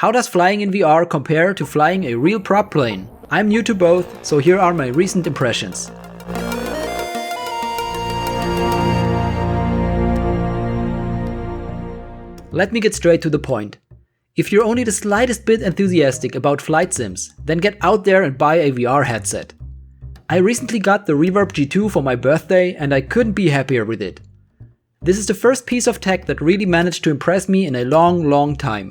How does flying in VR compare to flying a real prop plane? I'm new to both, so here are my recent impressions. Let me get straight to the point. If you're only the slightest bit enthusiastic about flight sims, then get out there and buy a VR headset. I recently got the Reverb G2 for my birthday and I couldn't be happier with it. This is the first piece of tech that really managed to impress me in a long time.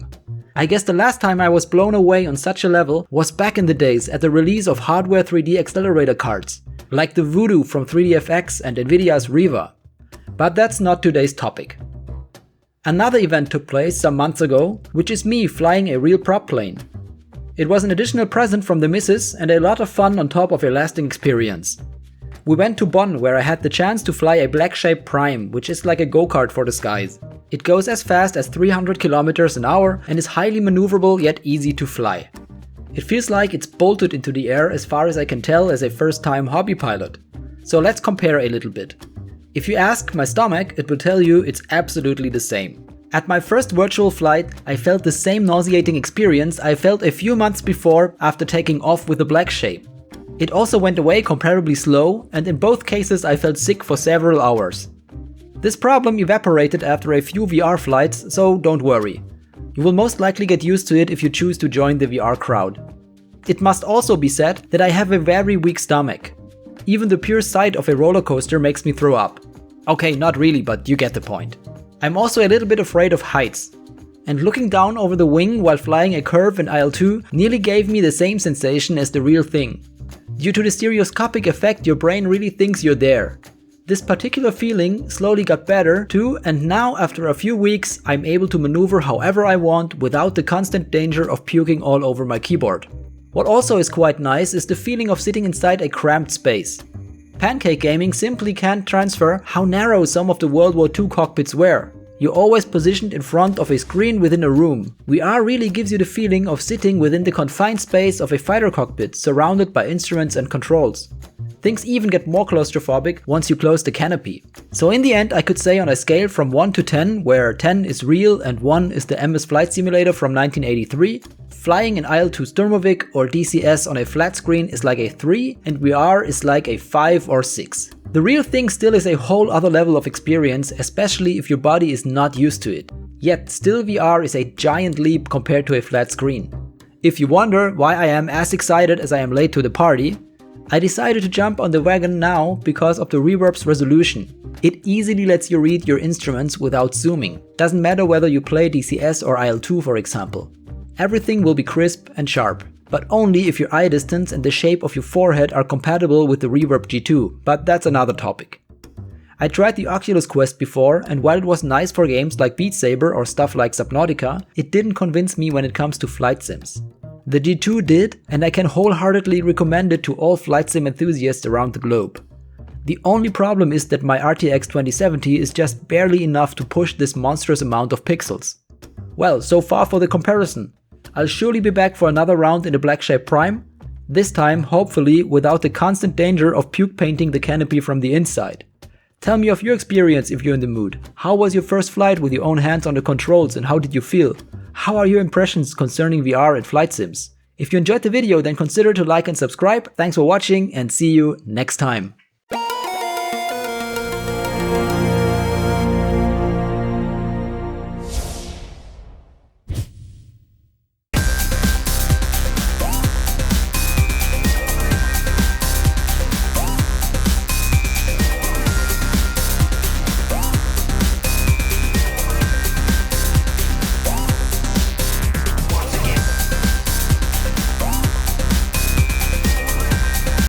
I guess the last time I was blown away on such a level was back in the days at the release of hardware 3D accelerator cards, like the Voodoo from 3DFX and Nvidia's Riva. But that's not today's topic. Another event took place some months ago, which is me flying a real prop plane. It was an additional present from the missus and a lot of fun on top of a lasting experience. We went to Bonn, where I had the chance to fly a Black Shape Prime, which is like a go-kart for the skies. It goes as fast as 300 km an hour and is highly maneuverable yet easy to fly. It feels like it's bolted into the air as far as I can tell as a first-time hobby pilot. So let's compare a little bit. If you ask my stomach, it will tell you it's absolutely the same. At my first virtual flight, I felt the same nauseating experience I felt a few months before after taking off with the Black Shape. It also went away comparably slow, and in both cases I felt sick for several hours. This problem evaporated after a few VR flights, so don't worry. You will most likely get used to it if you choose to join the VR crowd. It must also be said that I have a very weak stomach. Even the pure sight of a roller coaster makes me throw up. Okay, not really, but you get the point. I'm also a little bit afraid of heights. And looking down over the wing while flying a curve in IL-2 nearly gave me the same sensation as the real thing. Due to the stereoscopic effect, your brain really thinks you're there. This particular feeling slowly got better too, and now after a few weeks I'm able to maneuver however I want without the constant danger of puking all over my keyboard. What also is quite nice is the feeling of sitting inside a cramped space. Pancake gaming simply can't transfer how narrow some of the World War II cockpits were. You're always positioned in front of a screen within a room. VR really gives you the feeling of sitting within the confined space of a fighter cockpit, surrounded by instruments and controls. Things even get more claustrophobic once you close the canopy. So in the end I could say on a scale from 1 to 10, where 10 is real and 1 is the MS Flight Simulator from 1983, flying in IL-2 Sturmovik or DCS on a flat screen is like a 3 and VR is like a 5 or 6. The real thing still is a whole other level of experience, especially if your body is not used to it. Yet still VR is a giant leap compared to a flat screen. If you wonder why I am as excited as I am late to the party, I decided to jump on the wagon now because of the Reverb's resolution. It easily lets you read your instruments without zooming. Doesn't matter whether you play DCS or IL-2 for example. Everything will be crisp and sharp. But only if your eye distance and the shape of your forehead are compatible with the Reverb G2, but that's another topic. I tried the Oculus Quest before, and while it was nice for games like Beat Saber or stuff like Subnautica, it didn't convince me when it comes to flight sims. The G2 did, and I can wholeheartedly recommend it to all flight sim enthusiasts around the globe. The only problem is that my RTX 2070 is just barely enough to push this monstrous amount of pixels. Well, so far for the comparison. I'll surely be back for another round in the Black Shape Prime, this time hopefully without the constant danger of puke painting the canopy from the inside. Tell me of your experience if you're in the mood. How was your first flight with your own hands on the controls and how did you feel? How are your impressions concerning VR and flight sims? If you enjoyed the video, then consider to like and subscribe. Thanks for watching and see you next time.